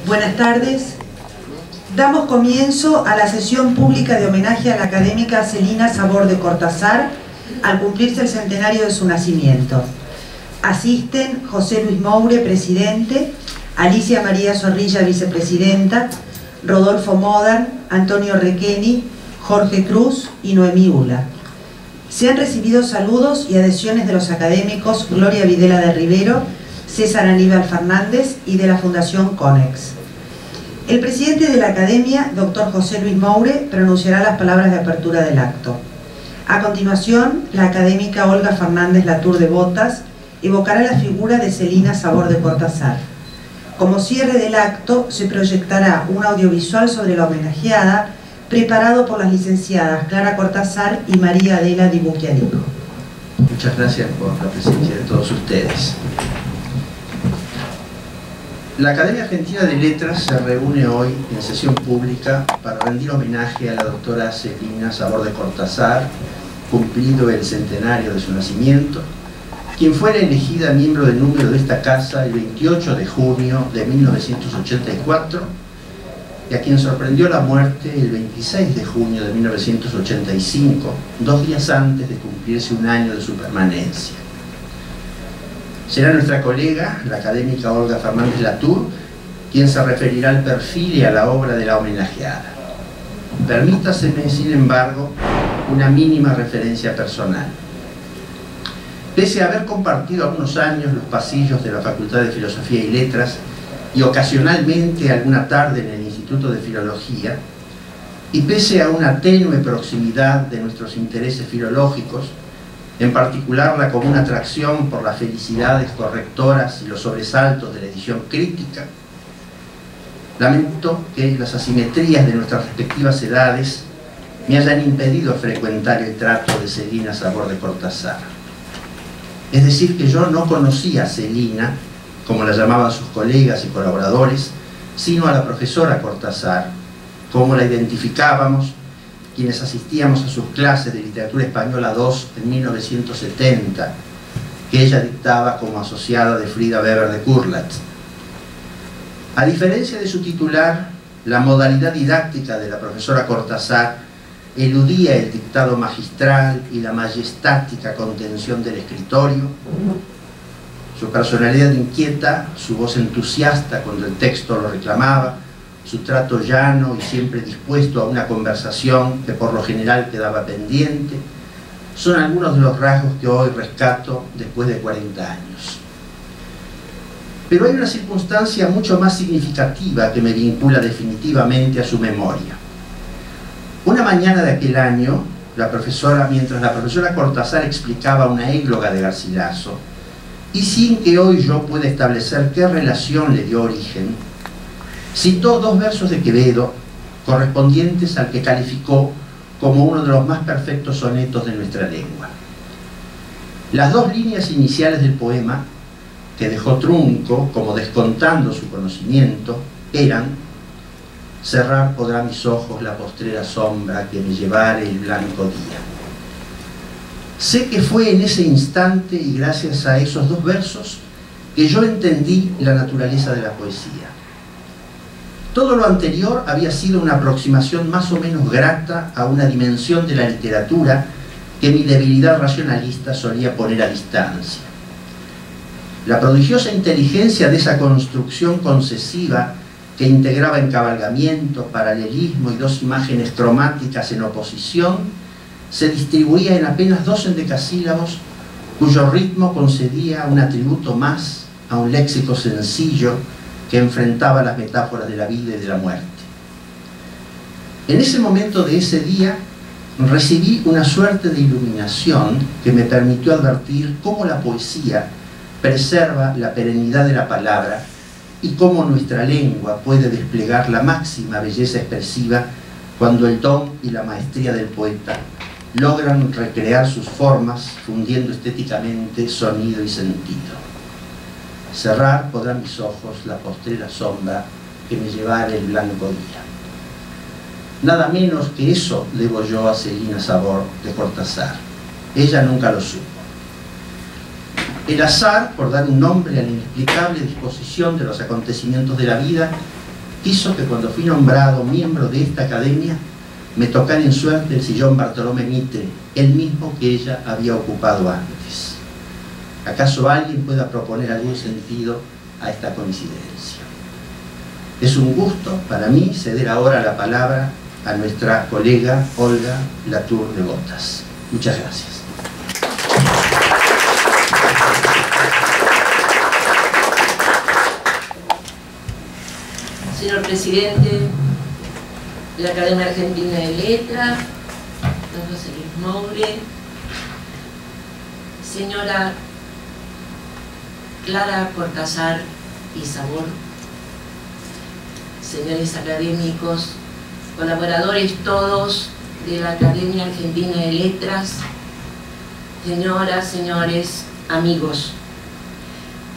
Buenas tardes. Damos comienzo a la sesión pública de homenaje a la académica Celina Sabor de Cortázar al cumplirse el centenario de su nacimiento. Asisten José Luis Moure, presidente, Alicia María Zorrilla, vicepresidenta, Rodolfo Modern, Antonio Requeni, Jorge Cruz y Noemí Ula. Se han recibido saludos y adhesiones de los académicos Gloria Videla de Rivero, César Aníbal Fernández y de la Fundación Conex. El presidente de la Academia, doctor José Luis Moure, pronunciará las palabras de apertura del acto. A continuación, la académica Olga Fernández Latour de Botas evocará la figura de Celina Sabor de Cortázar. Como cierre del acto, se proyectará un audiovisual sobre la homenajeada, preparado por las licenciadas Clara Cortázar y María Adela Di Bucchianico. Muchas gracias por la presencia de todos ustedes. La Academia Argentina de Letras se reúne hoy en sesión pública para rendir homenaje a la doctora Celina Sabor de Cortázar, cumplido el centenario de su nacimiento, quien fuera elegida miembro del número de esta casa el 28 de junio de 1984 y a quien sorprendió la muerte el 26 de junio de 1985, 2 días antes de cumplirse un año de su permanencia. Será nuestra colega, la académica Olga Fernández Latour, quien se referirá al perfil y a la obra de la homenajeada. Permítaseme, sin embargo, una mínima referencia personal. Pese a haber compartido algunos años los pasillos de la Facultad de Filosofía y Letras y ocasionalmente alguna tarde en el Instituto de Filología, y pese a una tenue proximidad de nuestros intereses filológicos, en particular la común atracción por las felicidades correctoras y los sobresaltos de la edición crítica, lamento que las asimetrías de nuestras respectivas edades me hayan impedido frecuentar el trato de Celina Sabor de Cortázar. Es decir, que yo no conocía a Celina, como la llamaban sus colegas y colaboradores, sino a la profesora Cortázar, como la identificábamos quienes asistíamos a sus clases de literatura española 2 en 1970, que ella dictaba como asociada de Frida Weber de Kurlat. A diferencia de su titular, la modalidad didáctica de la profesora Cortázar eludía el dictado magistral y la majestática contención del escritorio. Su personalidad inquieta, su voz entusiasta cuando el texto lo reclamaba, su trato llano y siempre dispuesto a una conversación que por lo general quedaba pendiente, son algunos de los rasgos que hoy rescato después de 40 años. Pero hay una circunstancia mucho más significativa que me vincula definitivamente a su memoria. Una mañana de aquel año, mientras la profesora Cortázar explicaba una égloga de Garcilaso, y sin que hoy yo pueda establecer qué relación le dio origen, citó 2 versos de Quevedo, correspondientes al que calificó como uno de los más perfectos sonetos de nuestra lengua. Las 2 líneas iniciales del poema, que dejó trunco, como descontando su conocimiento, eran: cerrar podrá mis ojos la postrera sombra que me llevare el blanco día. Sé que fue en ese instante y gracias a esos 2 versos que yo entendí la naturaleza de la poesía. Todo lo anterior había sido una aproximación más o menos grata a una dimensión de la literatura que mi debilidad racionalista solía poner a distancia. La prodigiosa inteligencia de esa construcción concesiva que integraba encabalgamiento, paralelismo y 2 imágenes cromáticas en oposición, se distribuía en apenas 2 endecasílabos, cuyo ritmo concedía un atributo más a un léxico sencillo que enfrentaba las metáforas de la vida y de la muerte. En ese momento de ese día recibí una suerte de iluminación que me permitió advertir cómo la poesía preserva la perennidad de la palabra y cómo nuestra lengua puede desplegar la máxima belleza expresiva cuando el don y la maestría del poeta logran recrear sus formas fundiendo estéticamente sonido y sentido. Cerrar podrán mis ojos la postrera sombra que me llevara el blanco día. Nada menos que eso debo yo a Celina Sabor de Cortázar. Ella nunca lo supo. El azar, por dar un nombre a la inexplicable disposición de los acontecimientos de la vida, quiso que cuando fui nombrado miembro de esta academia me tocara en suerte el sillón Bartolomé Mitre, el mismo que ella había ocupado antes. ¿Acaso alguien pueda proponer algún sentido a esta coincidencia? Es un gusto para mí ceder ahora la palabra a nuestra colega Olga Latour de Botas. Muchas gracias. Señor presidente de la Academia Argentina de Letras, don José Luis Moure, señora Clara Cortázar y Sabor, señores académicos, colaboradores todos de la Academia Argentina de Letras, señoras, señores, amigos.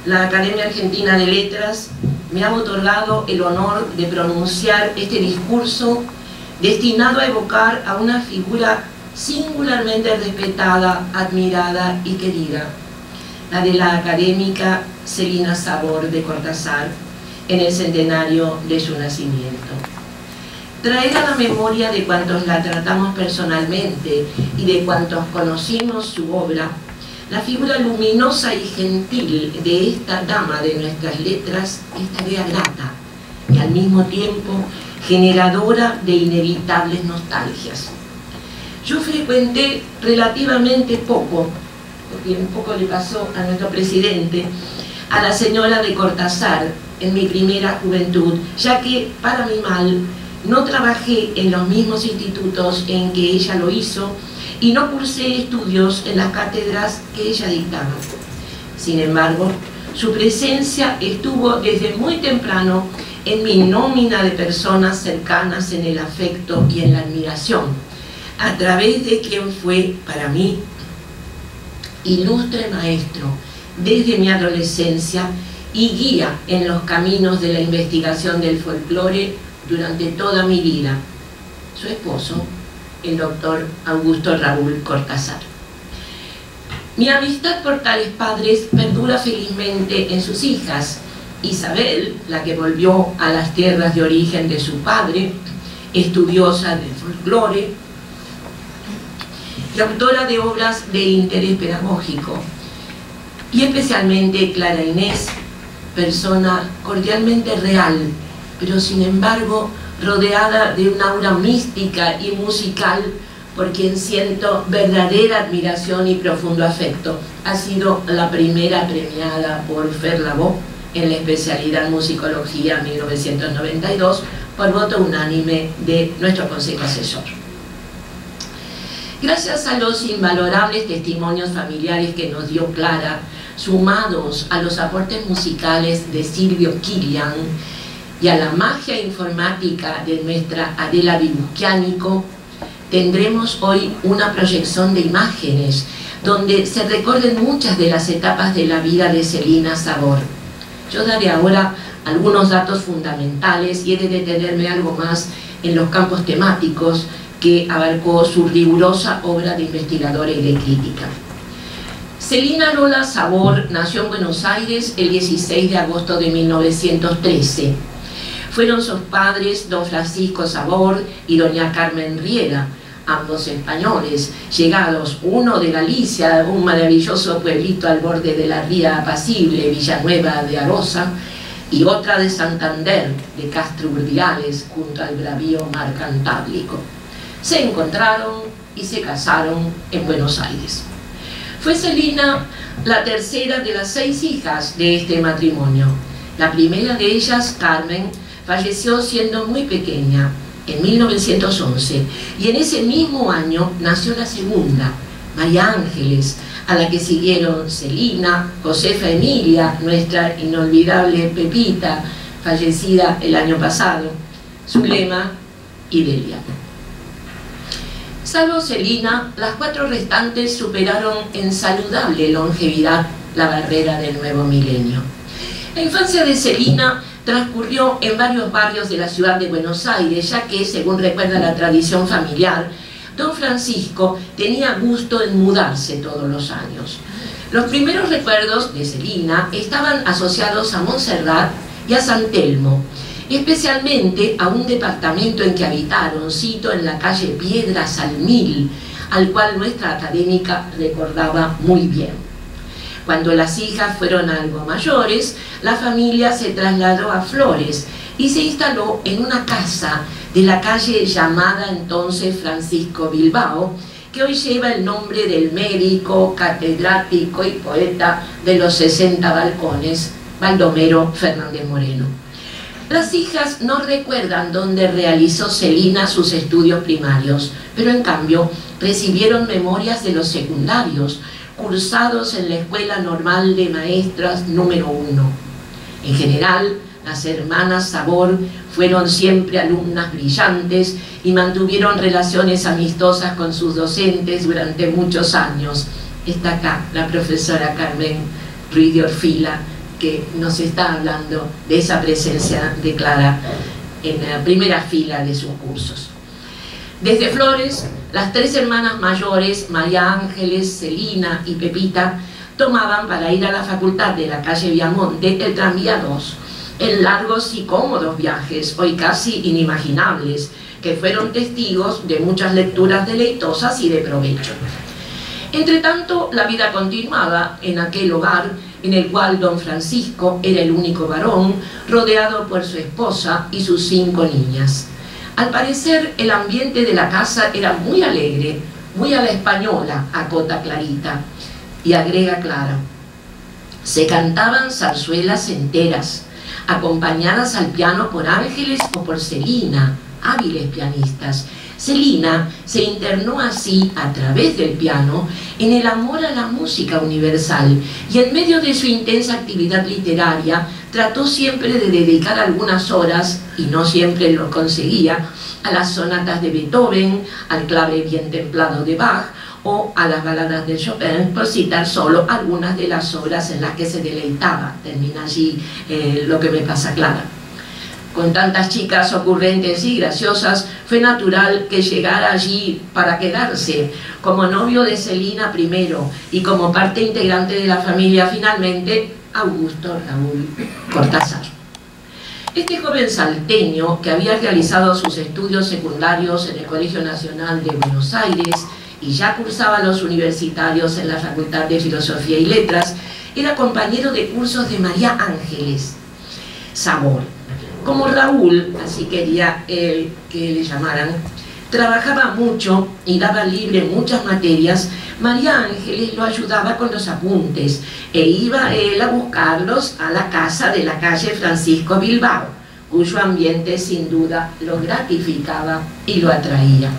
La Academia Argentina de Letras me ha otorgado el honor de pronunciar este discurso destinado a evocar a una figura singularmente respetada, admirada y querida, la de la académica Celina Sabor de Cortázar, en el centenario de su nacimiento. Traer a la memoria de cuantos la tratamos personalmente y de cuantos conocimos su obra, la figura luminosa y gentil de esta dama de nuestras letras es tarea grata y al mismo tiempo generadora de inevitables nostalgias. Yo frecuenté relativamente poco, porque un poco le pasó a nuestro presidente, a la señora de Cortázar en mi primera juventud, ya que, para mi mal, no trabajé en los mismos institutos en que ella lo hizo y no cursé estudios en las cátedras que ella dictaba. Sin embargo, su presencia estuvo desde muy temprano en mi nómina de personas cercanas en el afecto y en la admiración, a través de quien fue, para mí, ilustre maestro desde mi adolescencia y guía en los caminos de la investigación del folclore durante toda mi vida, su esposo, el doctor Augusto Raúl Cortázar. Mi amistad por tales padres perdura felizmente en sus hijas, Isabel, la que volvió a las tierras de origen de su padre, estudiosa del folclore y autora de obras de interés pedagógico, y especialmente Clara Inés, persona cordialmente real, pero sin embargo rodeada de una aura mística y musical por quien siento verdadera admiración y profundo afecto. Ha sido la primera premiada por Fer Lavaux en la especialidad Musicología 1992 por voto unánime de nuestro Consejo Asesor. Gracias a los invalorables testimonios familiares que nos dio Clara, sumados a los aportes musicales de Silvio Kilian y a la magia informática de nuestra Adela Vibuquiánico, tendremos hoy una proyección de imágenes donde se recorren muchas de las etapas de la vida de Celina Sabor. Yo daré ahora algunos datos fundamentales y he de detenerme algo más en los campos temáticos que abarcó su rigurosa obra de investigadora y de crítica. Celina Lola Sabor nació en Buenos Aires el 16 de agosto de 1913. Fueron sus padres don Francisco Sabor y doña Carmen Riera, ambos españoles, llegados, uno de Galicia, un maravilloso pueblito al borde de la ría apacible, Villanueva de Arosa, y otra de Santander, de Castro Urdiales, junto al bravío mar Cantábrico. Se encontraron y se casaron en Buenos Aires. Fue Celina la tercera de las 6 hijas de este matrimonio. La primera de ellas, Carmen, falleció siendo muy pequeña, en 1911, y en ese mismo año nació la segunda, María Ángeles, a la que siguieron Celina, Josefa Emilia, nuestra inolvidable Pepita, fallecida el año pasado, Zulema y Delia. Salvo Celina, las 4 restantes superaron en saludable longevidad la barrera del nuevo milenio. La infancia de Celina transcurrió en varios barrios de la ciudad de Buenos Aires, ya que, según recuerda la tradición familiar, don Francisco tenía gusto en mudarse todos los años. Los primeros recuerdos de Celina estaban asociados a Montserrat y a San Telmo, especialmente a un departamento en que habitaron, cito, en la calle Piedras al Mil, al cual nuestra académica recordaba muy bien. Cuando las hijas fueron algo mayores, la familia se trasladó a Flores y se instaló en una casa de la calle llamada entonces Francisco Bilbao, que hoy lleva el nombre del médico, catedrático y poeta de los 60 balcones, Baldomero Fernández Moreno. Las hijas no recuerdan dónde realizó Celina sus estudios primarios, pero en cambio recibieron memorias de los secundarios, cursados en la Escuela Normal de Maestras número 1. En general, las hermanas Sabor fueron siempre alumnas brillantes y mantuvieron relaciones amistosas con sus docentes durante muchos años. Está acá la profesora Carmen Ruiz de Orfila, que nos está hablando de esa presencia de Clara en la primera fila de sus cursos. Desde Flores, las tres hermanas mayores, María Ángeles, Celina y Pepita, tomaban para ir a la facultad de la calle Viamonte el tranvía 2, en largos y cómodos viajes, hoy casi inimaginables, que fueron testigos de muchas lecturas deleitosas y de provecho. Entretanto, la vida continuaba en aquel hogar en el cual don Francisco era el único varón, rodeado por su esposa y sus 5 niñas. Al parecer, el ambiente de la casa era muy alegre, muy a la española, acota Clarita, y agrega Clara. Se cantaban zarzuelas enteras, acompañadas al piano por Ángeles o por Celina, hábiles pianistas. Celina se internó así, a través del piano, en el amor a la música universal y en medio de su intensa actividad literaria trató siempre de dedicar algunas horas, y no siempre lo conseguía, a las sonatas de Beethoven, al clave bien templado de Bach o a las baladas de Chopin, por citar solo algunas de las obras en las que se deleitaba. Termina allí Lo que me pasa, Clara. Con tantas chicas ocurrentes y graciosas, fue natural que llegara allí para quedarse, como novio de Celina primero y como parte integrante de la familia finalmente, Augusto Raúl Cortázar. Este joven salteño, que había realizado sus estudios secundarios en el Colegio Nacional de Buenos Aires y ya cursaba los universitarios en la Facultad de Filosofía y Letras, era compañero de cursos de María Ángeles Sabor. Como Raúl, así quería él que le llamaran, trabajaba mucho y daba libre en muchas materias, María Ángeles lo ayudaba con los apuntes e iba él a buscarlos a la casa de la calle Francisco Bilbao, cuyo ambiente sin duda lo gratificaba y lo atraía.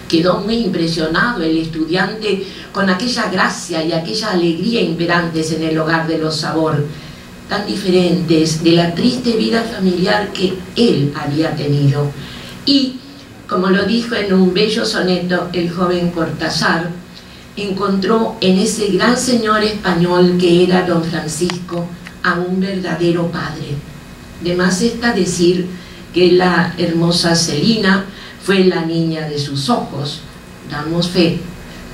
Quedó muy impresionado el estudiante con aquella gracia y aquella alegría imperantes en el hogar de los Sabor, tan diferentes de la triste vida familiar que él había tenido. Y, como lo dijo en un bello soneto el joven Cortázar, encontró en ese gran señor español que era don Francisco a un verdadero padre. De más está decir que la hermosa Celina fue la niña de sus ojos. Damos fe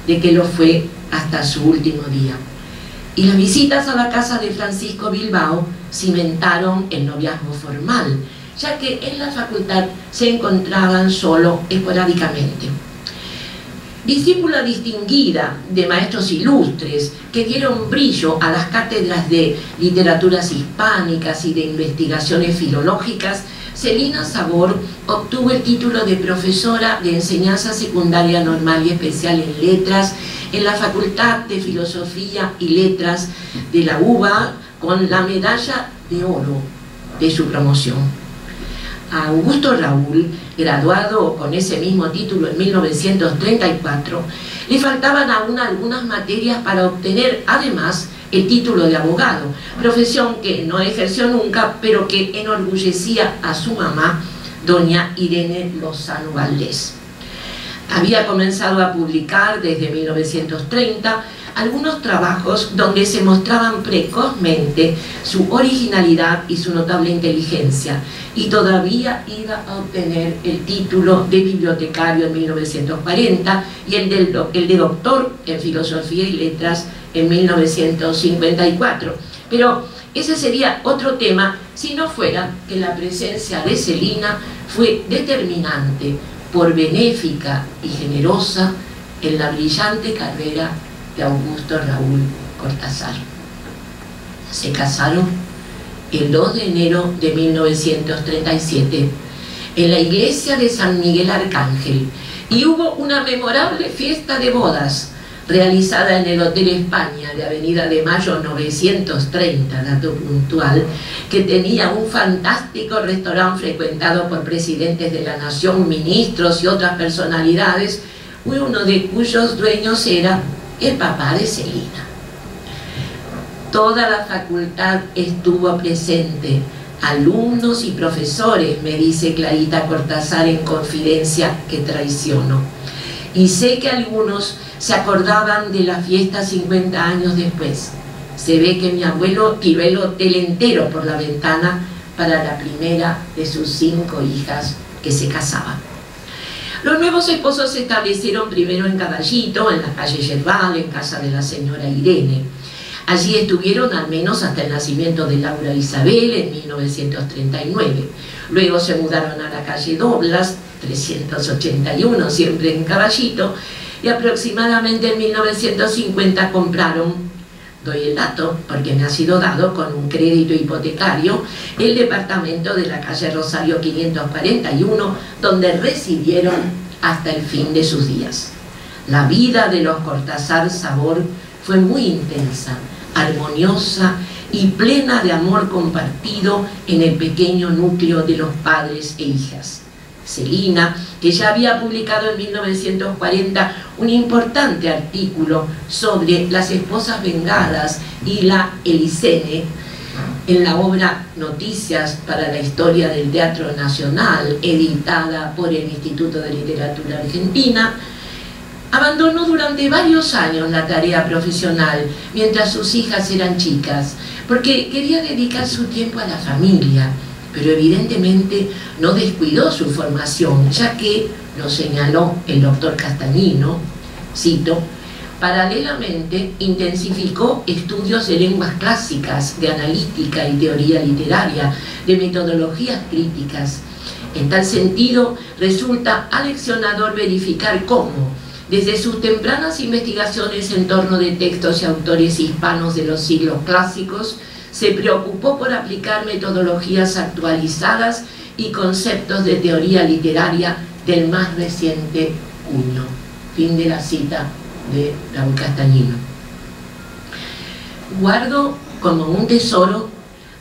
de que lo fue hasta su último día. Y las visitas a la casa de Francisco Bilbao cimentaron el noviazgo formal, ya que en la facultad se encontraban solo esporádicamente. Discípula distinguida de maestros ilustres que dieron brillo a las cátedras de literaturas hispánicas y de investigaciones filológicas, Celina Sabor obtuvo el título de profesora de enseñanza secundaria normal y especial en letras en la Facultad de Filosofía y Letras de la UBA, con la medalla de oro de su promoción. A Augusto Raúl, graduado con ese mismo título en 1934, le faltaban aún algunas materias para obtener además el título de abogado, profesión que no ejerció nunca, pero que enorgullecía a su mamá, doña Irene Lozano Valdés. Había comenzado a publicar desde 1930 algunos trabajos donde se mostraban precozmente su originalidad y su notable inteligencia, y todavía iba a obtener el título de bibliotecario en 1940 y el de doctor en Filosofía y Letras en 1954. Pero ese sería otro tema si no fuera que la presencia de Celina fue determinante, por benéfica y generosa, en la brillante carrera de Augusto Raúl Cortázar. Se casaron el 2 de enero de 1937 en la iglesia de San Miguel Arcángel y hubo una memorable fiesta de bodas realizada en el Hotel España de Avenida de Mayo 930, dato puntual, que tenía un fantástico restaurante frecuentado por presidentes de la nación, ministros y otras personalidades, uno de cuyos dueños era el papá de Celina. Toda la facultad estuvo presente, alumnos y profesores, me dice Clarita Cortázar en confidencia que traiciono. Y sé que algunos se acordaban de la fiesta 50 años después. Se ve que mi abuelo tiró el hotel entero por la ventana para la primera de sus 5 hijas que se casaban. Los nuevos esposos se establecieron primero en Caballito, en la calle Yerbal, en casa de la señora Irene. Allí estuvieron al menos hasta el nacimiento de Laura Isabel en 1939. Luego se mudaron a la calle Doblas, 381, siempre en Caballito, y aproximadamente en 1950 compraron, doy el dato porque me ha sido dado con un crédito hipotecario, el departamento de la calle Rosario 541, donde residieron hasta el fin de sus días. La vida de los Cortázar Sabor fue muy intensa, armoniosa y plena de amor compartido en el pequeño núcleo de los padres e hijas. Celina, que ya había publicado en 1940 un importante artículo sobre las esposas vengadas y la Elicene, en la obra Noticias para la Historia del Teatro Nacional, editada por el Instituto de Literatura Argentina, abandonó durante varios años la tarea profesional mientras sus hijas eran chicas, porque quería dedicar su tiempo a la familia, pero evidentemente no descuidó su formación, ya que, lo señaló el doctor Castañino, cito, paralelamente intensificó estudios de lenguas clásicas, de analítica y teoría literaria, de metodologías críticas. En tal sentido, resulta aleccionador verificar cómo, desde sus tempranas investigaciones en torno de textos y autores hispanos de los siglos clásicos, se preocupó por aplicar metodologías actualizadas y conceptos de teoría literaria del más reciente cuño. Fin de la cita de Raúl Castañino. Guardo como un tesoro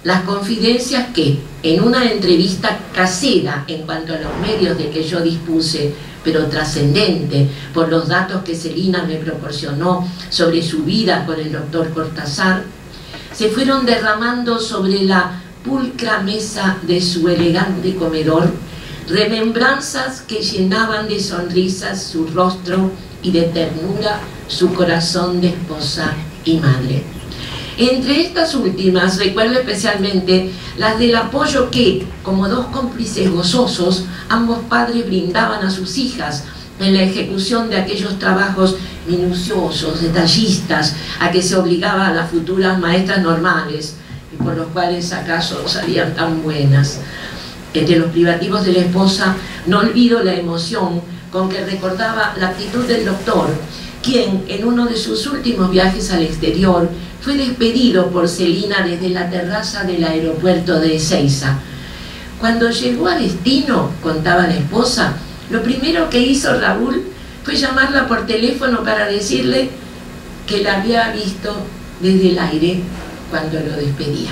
las confidencias que, en una entrevista casera en cuanto a los medios de que yo dispuse, pero trascendente por los datos que Celina me proporcionó sobre su vida con el doctor Cortázar, se fueron derramando sobre la pulcra mesa de su elegante comedor remembranzas que llenaban de sonrisas su rostro y de ternura su corazón de esposa y madre. Entre estas últimas recuerdo especialmente las del apoyo que, como dos cómplices gozosos, ambos padres brindaban a sus hijas en la ejecución de aquellos trabajos minuciosos, detallistas, a que se obligaba a las futuras maestras normales, y por los cuales acaso salían tan buenas. Entre los privativos de la esposa no olvido la emoción con que recordaba la actitud del doctor, quien en uno de sus últimos viajes al exterior fue despedido por Celina desde la terraza del aeropuerto de Ezeiza. Cuando llegó a destino, contaba la esposa, lo primero que hizo Raúl fue llamarla por teléfono para decirle que la había visto desde el aire cuando lo despedía.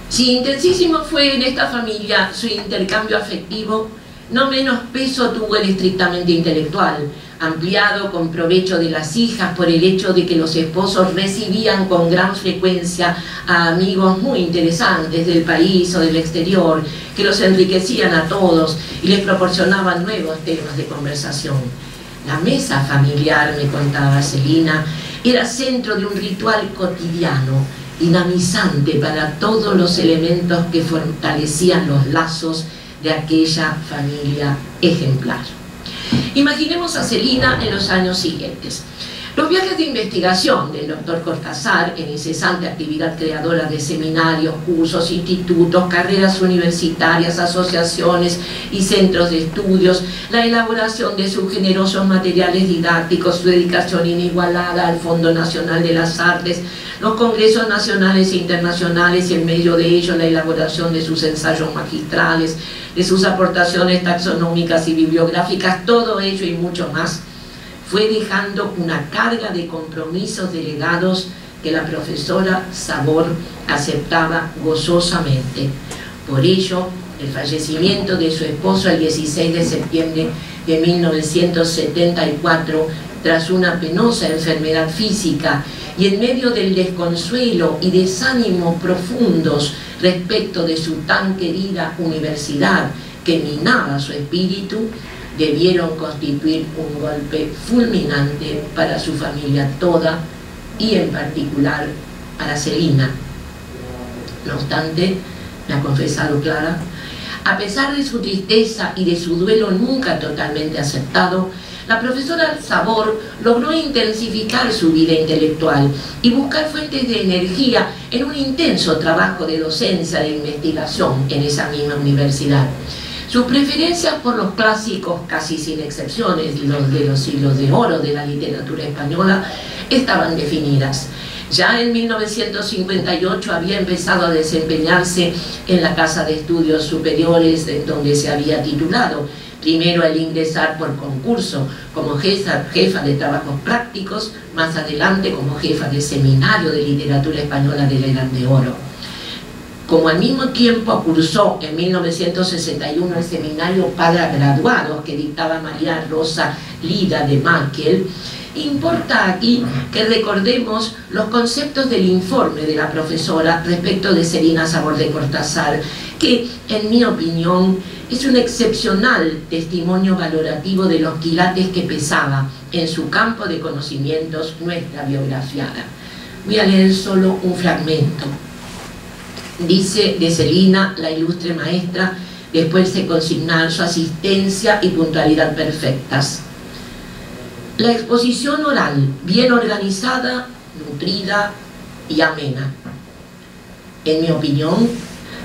Si intensísimo fue en esta familia su intercambio afectivo, no menos peso tuvo el estrictamente intelectual, ampliado con provecho de las hijas por el hecho de que los esposos recibían con gran frecuencia a amigos muy interesantes del país o del exterior, que los enriquecían a todos y les proporcionaban nuevos temas de conversación. La mesa familiar, me contaba Celina, era centro de un ritual cotidiano, dinamizante para todos los elementos que fortalecían los lazos de aquella familia ejemplar. Imaginemos a Celina en los años siguientes. Los viajes de investigación del doctor Cortázar, en incesante actividad creadora de seminarios, cursos, institutos, carreras universitarias, asociaciones y centros de estudios, la elaboración de sus generosos materiales didácticos, su dedicación inigualada al Fondo Nacional de las Artes, los congresos nacionales e internacionales y en medio de ello la elaboración de sus ensayos magistrales, de sus aportaciones taxonómicas y bibliográficas, todo ello y mucho más, fue dejando una carga de compromisos delegados que la profesora Sabor aceptaba gozosamente. Por ello, el fallecimiento de su esposo el 16 de septiembre de 1974, tras una penosa enfermedad física y en medio del desconsuelo y desánimo profundos respecto de su tan querida universidad que minaba su espíritu, debieron constituir un golpe fulminante para su familia toda y en particular para Celina. No obstante, me ha confesado Clara, a pesar de su tristeza y de su duelo nunca totalmente aceptado, la profesora Sabor logró intensificar su vida intelectual y buscar fuentes de energía en un intenso trabajo de docencia de investigación en esa misma universidad. Sus preferencias por los clásicos, casi sin excepciones, los de los siglos de oro de la literatura española, estaban definidas. Ya en 1958 había empezado a desempeñarse en la Casa de Estudios Superiores, en donde se había titulado, primero al ingresar por concurso como jefa de trabajos prácticos, más adelante como jefa de seminario de literatura española de la Edad de Oro. Como al mismo tiempo cursó en 1961 el seminario para graduados que dictaba María Rosa Lida de Maquiel, importa aquí que recordemos los conceptos del informe de la profesora respecto de Celina Sabor de Cortázar, que en mi opinión es un excepcional testimonio valorativo de los quilates que pesaba en su campo de conocimientos nuestra biografiada. Voy a leer solo un fragmento. Dice de Celina, la ilustre maestra, después de consignar su asistencia y puntualidad perfectas. La exposición oral, bien organizada, nutrida y amena. En mi opinión,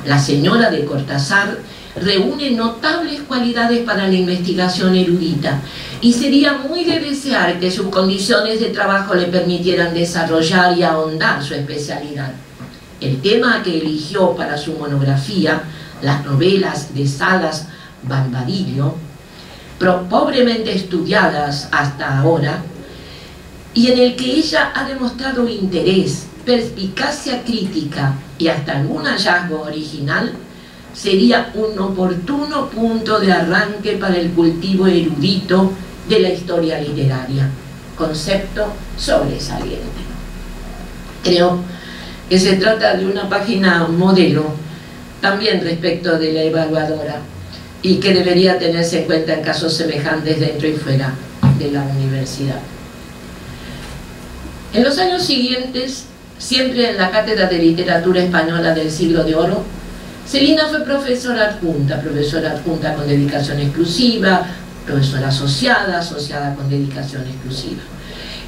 la señora de Cortázar reúne notables cualidades para la investigación erudita y sería muy de desear que sus condiciones de trabajo le permitieran desarrollar y ahondar su especialidad. El tema que eligió para su monografía, las novelas de Salas Barbadillo, pobremente estudiadas hasta ahora, y en el que ella ha demostrado interés, perspicacia crítica y hasta algún hallazgo original, sería un oportuno punto de arranque para el cultivo erudito de la historia literaria, concepto sobresaliente. Creo que se trata de una página modelo también respecto de la evaluadora y que debería tenerse en cuenta en casos semejantes dentro y fuera de la universidad. En los años siguientes, siempre en la Cátedra de Literatura Española del Siglo de Oro, Celina fue profesora adjunta con dedicación exclusiva, profesora asociada con dedicación exclusiva.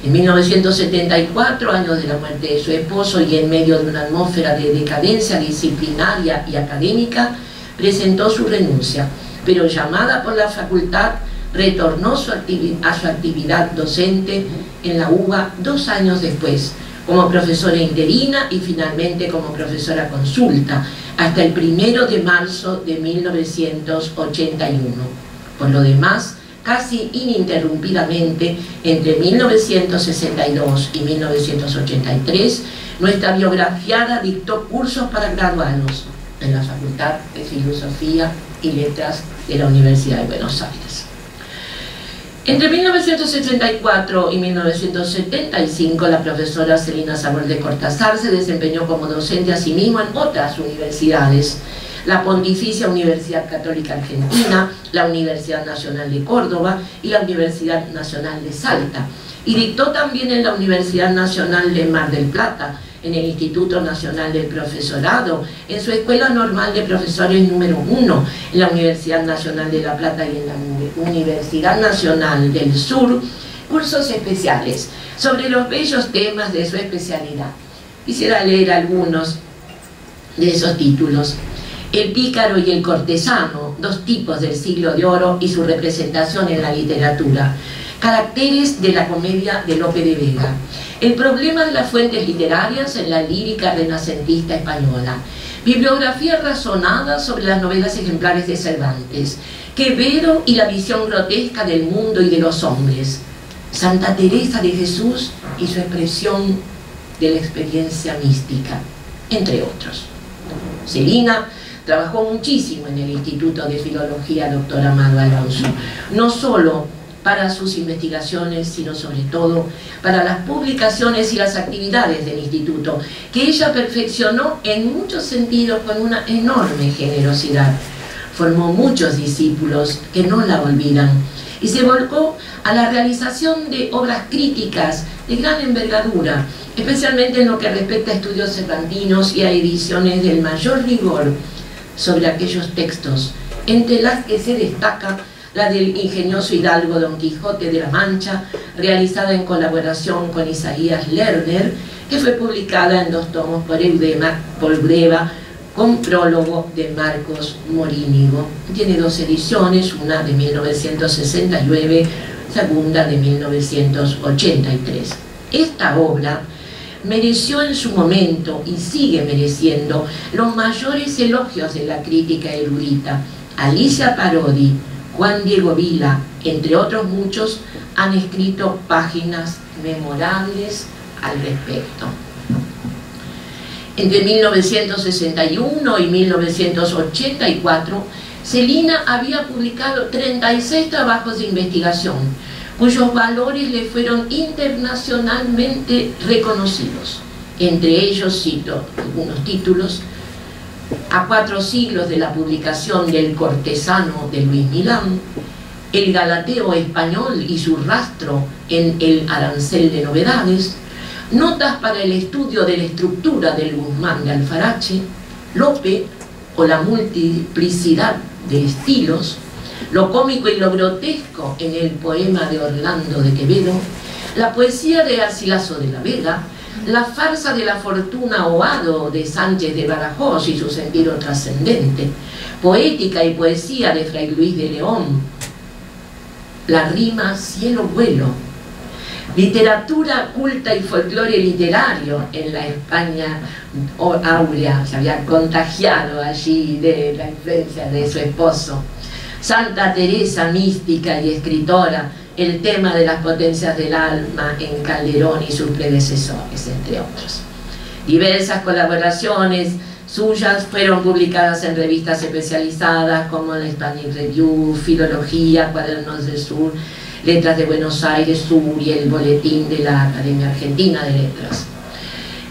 En 1974, años de la muerte de su esposo y en medio de una atmósfera de decadencia disciplinaria y académica, presentó su renuncia, pero llamada por la facultad, retornó a su actividad docente en la UBA 2 años después, como profesora interina y finalmente como profesora consulta, hasta el 1 de marzo de 1981. Por lo demás, casi ininterrumpidamente, entre 1962 y 1983, nuestra biografiada dictó cursos para graduados en la Facultad de Filosofía y Letras de la Universidad de Buenos Aires. Entre 1974 y 1975, la profesora Celina Sabor de Cortázar se desempeñó como docente asimismo en otras universidades: la Pontificia Universidad Católica Argentina, la Universidad Nacional de Córdoba y la Universidad Nacional de Salta, y dictó también en la Universidad Nacional de Mar del Plata, en el Instituto Nacional del Profesorado, en su Escuela Normal de Profesores número 1, en la Universidad Nacional de La Plata y en la Universidad Nacional del Sur, cursos especiales sobre los bellos temas de su especialidad. Quisiera leer algunos de esos títulos. El pícaro y el cortesano, dos tipos del siglo de oro y su representación en la literatura. Caracteres de la comedia de Lope de Vega. El problema de las fuentes literarias en la lírica renacentista española. Bibliografía razonada sobre las novelas ejemplares de Cervantes. Quevedo y la visión grotesca del mundo y de los hombres. Santa Teresa de Jesús y su expresión de la experiencia mística, entre otros. Celina trabajó muchísimo en el Instituto de Filología Dr. Amado Alonso, no solo para sus investigaciones, sino sobre todo para las publicaciones y las actividades del instituto, que ella perfeccionó en muchos sentidos con una enorme generosidad. Formó muchos discípulos que no la olvidan y se volcó a la realización de obras críticas de gran envergadura, especialmente en lo que respecta a estudios cervantinos y a ediciones del mayor rigor sobre aquellos textos, entre las que se destaca la del ingenioso hidalgo Don Quijote de la Mancha, realizada en colaboración con Isaías Lerner, que fue publicada en 2 tomos por Breva, con prólogo de Marcos Morínigo. Tiene 2 ediciones, una de 1969, segunda de 1983. Esta obra mereció en su momento, y sigue mereciendo, los mayores elogios de la crítica erudita. Alicia Parodi, Juan Diego Vila, entre otros muchos, han escrito páginas memorables al respecto. Entre 1961 y 1984, Celina había publicado 36 trabajos de investigación, cuyos valores le fueron internacionalmente reconocidos. Entre ellos cito algunos títulos: A 4 siglos de la publicación del Cortesano de Luis Milán, El Galateo español y su rastro en el Arancel de Novedades, Notas para el estudio de la estructura del Guzmán de Alfarache, Lope o la multiplicidad de estilos, lo cómico y lo grotesco en el poema de Orlando de Quevedo, la poesía de Garcilaso de la Vega, la farsa de la fortuna o hado de Sánchez de Badajoz y su sentido trascendente, poética y poesía de Fray Luis de León, la rima cielo vuelo, literatura culta y folclore literario en la España áurea, se había contagiado allí de la influencia de su esposo, Santa Teresa mística y escritora, el tema de las potencias del alma en Calderón y sus predecesores, entre otros. Diversas colaboraciones suyas fueron publicadas en revistas especializadas como la Hispanic Review, Filología, Cuadernos del Sur, Letras de Buenos Aires Sur y el Boletín de la Academia Argentina de Letras.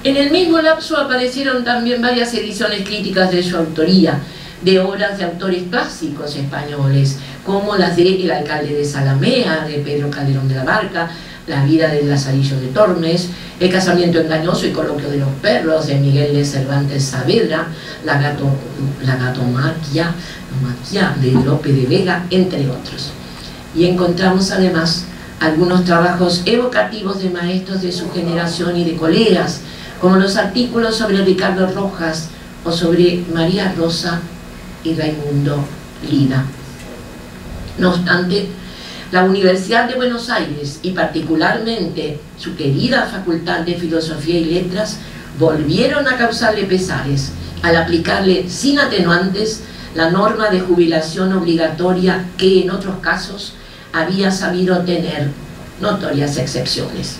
En el mismo lapso aparecieron también varias ediciones críticas de su autoría, de obras de autores clásicos españoles, como las de El alcalde de Zalamea, de Pedro Calderón de la Barca, La vida del Lazarillo de Tormes, El casamiento engañoso y coloquio de los perros, de Miguel de Cervantes Saavedra, La gatomaquia de Lope de Vega, entre otros. Y encontramos además algunos trabajos evocativos de maestros de su generación y de colegas, como los artículos sobre Ricardo Rojas o sobre María Rosa y Raimundo Lina. No obstante, la Universidad de Buenos Aires y particularmente su querida Facultad de Filosofía y Letras volvieron a causarle pesares al aplicarle sin atenuantes la norma de jubilación obligatoria que en otros casos había sabido tener notorias excepciones.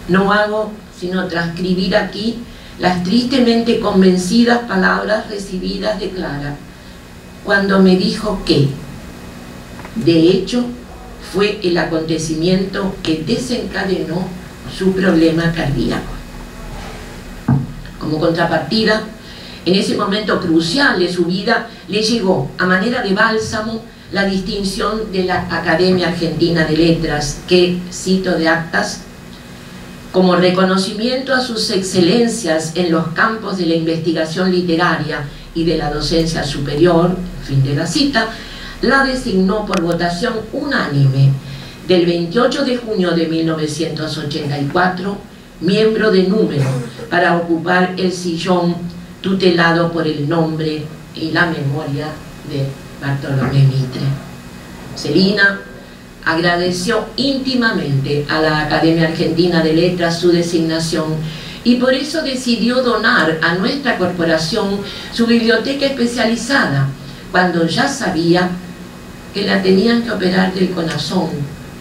No hago sino transcribir aquí las tristemente convencidas palabras recibidas de Clara cuando me dijo que, de hecho, fue el acontecimiento que desencadenó su problema cardíaco. Como contrapartida, en ese momento crucial de su vida, le llegó a manera de bálsamo la distinción de la Academia Argentina de Letras, que, cito de actas, como reconocimiento a sus excelencias en los campos de la investigación literaria y de la docencia superior, fin de la cita, la designó por votación unánime del 28 de junio de 1984, miembro de número para ocupar el sillón tutelado por el nombre y la memoria de Bartolomé Mitre. Celina agradeció íntimamente a la Academia Argentina de Letras su designación y por eso decidió donar a nuestra corporación su biblioteca especializada, cuando ya sabía que la tenían que operar del corazón,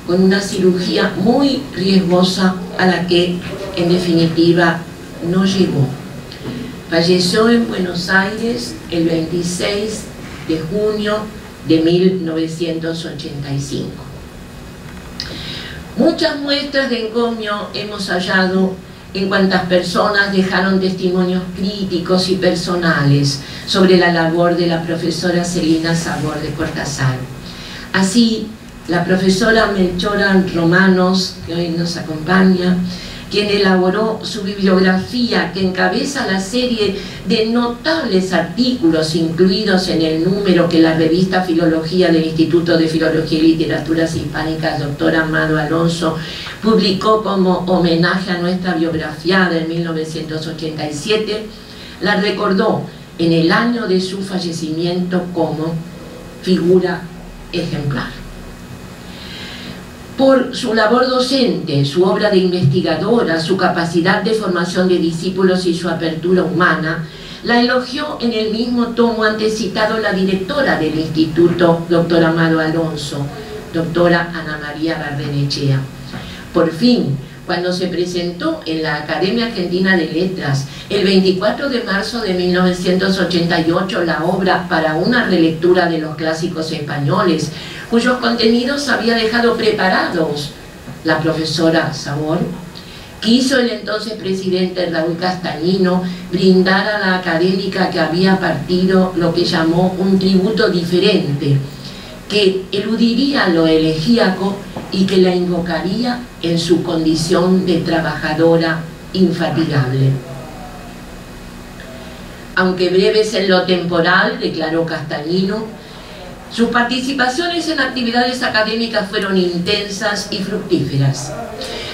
con una cirugía muy riesgosa a la que, en definitiva, no llegó. Falleció en Buenos Aires el 26 de junio de 1985. Muchas muestras de encomio hemos hallado en cuantas personas dejaron testimonios críticos y personales sobre la labor de la profesora Celina Sabor de Cortázar. Así, la profesora Melchora Romanos, que hoy nos acompaña, quien elaboró su bibliografía que encabeza la serie de notables artículos incluidos en el número que la revista Filología del Instituto de Filología y Literaturas Hispánicas, doctor Amado Alonso, publicó como homenaje a nuestra biografiada en 1987, la recordó en el año de su fallecimiento como figura ejemplar. Por su labor docente, su obra de investigadora, su capacidad de formación de discípulos y su apertura humana, la elogió en el mismo tomo antecitado la directora del Instituto, doctor Amado Alonso, doctora Ana María Barrenechea. Por fin, cuando se presentó en la Academia Argentina de Letras, el 24 de marzo de 1988, la obra Para una relectura de los clásicos españoles, cuyos contenidos había dejado preparados la profesora Sabor, quiso el entonces presidente Raúl Castañino brindar a la académica que había partido lo que llamó un tributo diferente, que eludiría lo elegíaco y que la invocaría en su condición de trabajadora infatigable. Aunque breves en lo temporal, declaró Castañino, sus participaciones en actividades académicas fueron intensas y fructíferas.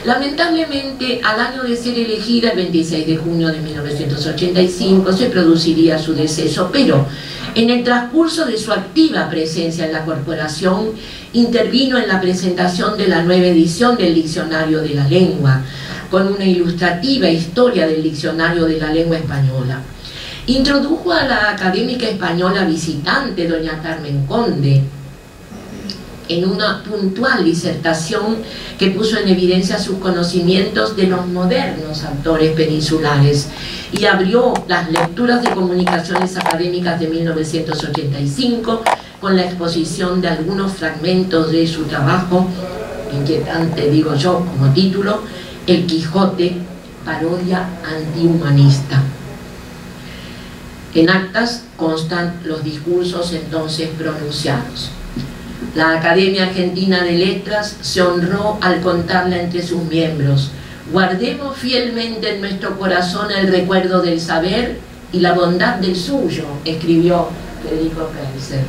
Lamentablemente, al año de ser elegida, el 26 de junio de 1985, se produciría su deceso, pero en el transcurso de su activa presencia en la corporación, intervino en la presentación de la nueva edición del Diccionario de la Lengua, con una ilustrativa historia del Diccionario de la Lengua Española. Introdujo a la académica española visitante, doña Carmen Conde, en una puntual disertación que puso en evidencia sus conocimientos de los modernos autores peninsulares y abrió las lecturas de comunicaciones académicas de 1985 con la exposición de algunos fragmentos de su trabajo, inquietante digo yo como título, El Quijote, parodia antihumanista. En actas constan los discursos entonces pronunciados. La Academia Argentina de Letras se honró al contarla entre sus miembros. Guardemos fielmente en nuestro corazón el recuerdo del saber y la bondad del suyo, escribió Federico Pelser.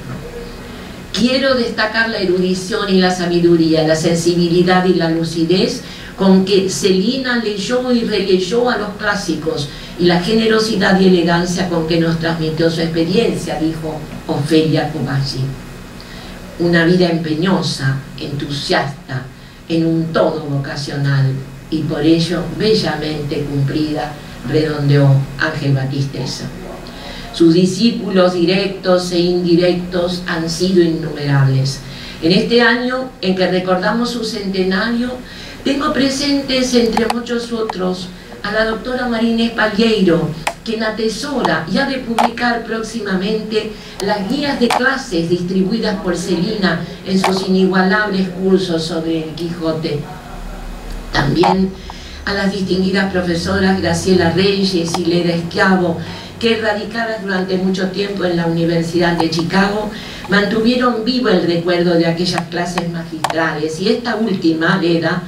Quiero destacar la erudición y la sabiduría, la sensibilidad y la lucidez con que Celina leyó y releyó a los clásicos y la generosidad y elegancia con que nos transmitió su experiencia, dijo Ofelia Coballi. Una vida empeñosa, entusiasta, en un todo vocacional y por ello bellamente cumplida, redondeó Ángel Batisteza. Sus discípulos directos e indirectos han sido innumerables. En este año en que recordamos su centenario, tengo presentes, entre muchos otros, a la doctora Marina Palleiro, quien atesora y ha de publicar próximamente las guías de clases distribuidas por Celina en sus inigualables cursos sobre el Quijote. También a las distinguidas profesoras Graciela Reyes y Leda Esquiavo, que radicadas durante mucho tiempo en la Universidad de Chicago, mantuvieron vivo el recuerdo de aquellas clases magistrales, y esta última, Leda,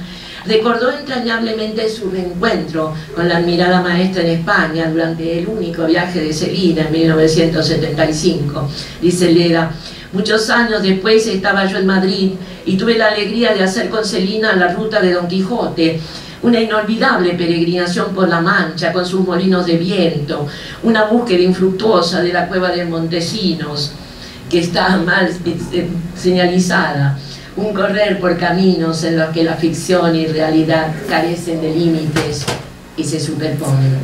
recordó entrañablemente su reencuentro con la admirada maestra en España durante el único viaje de Celina en 1975. Dice Leda: Muchos años después estaba yo en Madrid y tuve la alegría de hacer con Celina la ruta de Don Quijote, una inolvidable peregrinación por la Mancha con sus molinos de viento, una búsqueda infructuosa de la cueva de Montesinos, que está mal señalizada, un correr por caminos en los que la ficción y realidad carecen de límites y se superponen.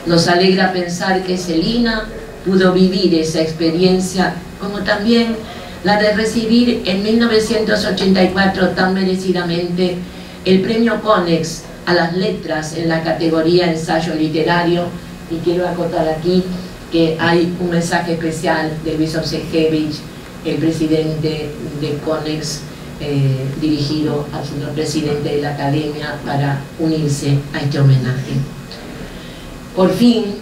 Nos alegra pensar que Celina pudo vivir esa experiencia, como también la de recibir en 1984 tan merecidamente el premio Konex a las letras en la categoría ensayo literario. Y quiero acotar aquí que hay un mensaje especial de Luis Obsejevich, el presidente de Konex, dirigido al señor presidente de la Academia para unirse a este homenaje. Por fin,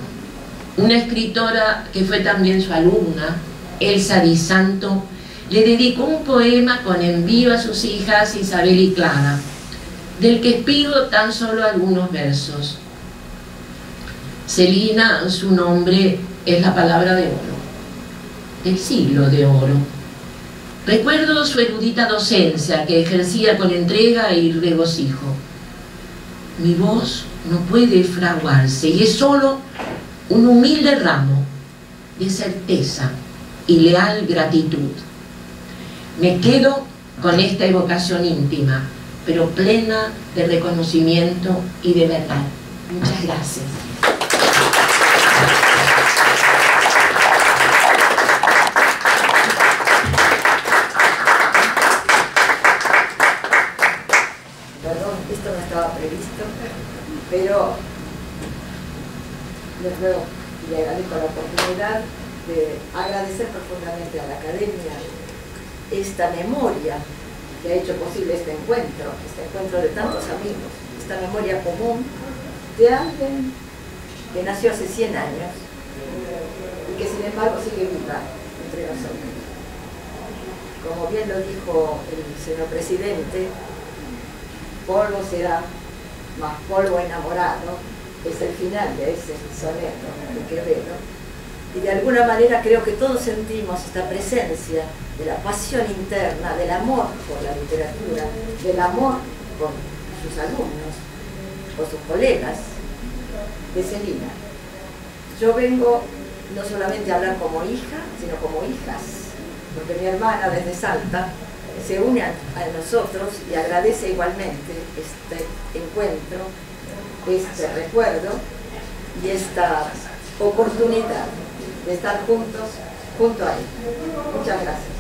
una escritora que fue también su alumna, Elsa Di Santo, le dedicó un poema con envío a sus hijas Isabel y Clara, del que expido tan solo algunos versos. Celina, su nombre es la palabra de oro, del siglo de oro. Recuerdo su erudita docencia que ejercía con entrega y regocijo. Mi voz no puede fraguarse y es solo un humilde ramo de certeza y leal gratitud. Me quedo con esta evocación íntima, pero plena de reconocimiento y de verdad. Muchas gracias. Perdón, esto no estaba previsto, pero les ruego y le agradezco la oportunidad de agradecer profundamente a la Academia esta memoria que ha hecho posible este encuentro de tantos amigos, esta memoria común de alguien que nació hace 100 años y que sin embargo sigue viva entre nosotros. Como bien lo dijo el señor presidente, polvo será, más polvo enamorado, es el final de ese soneto de Quevedo. Y de alguna manera creo que todos sentimos esta presencia de la pasión interna, del amor por la literatura, del amor por sus alumnos, por sus colegas, de Celina. Yo vengo no solamente a hablar como hija, sino como hijas, porque mi hermana desde Salta se une a nosotros y agradece igualmente este encuentro, este recuerdo y esta oportunidad de estar juntos, junto a él. Muchas gracias.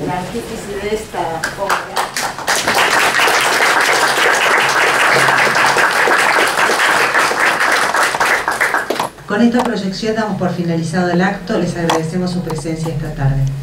la artífice de esta obra. Con esta proyección damos por finalizado el acto. Les agradecemos su presencia esta tarde.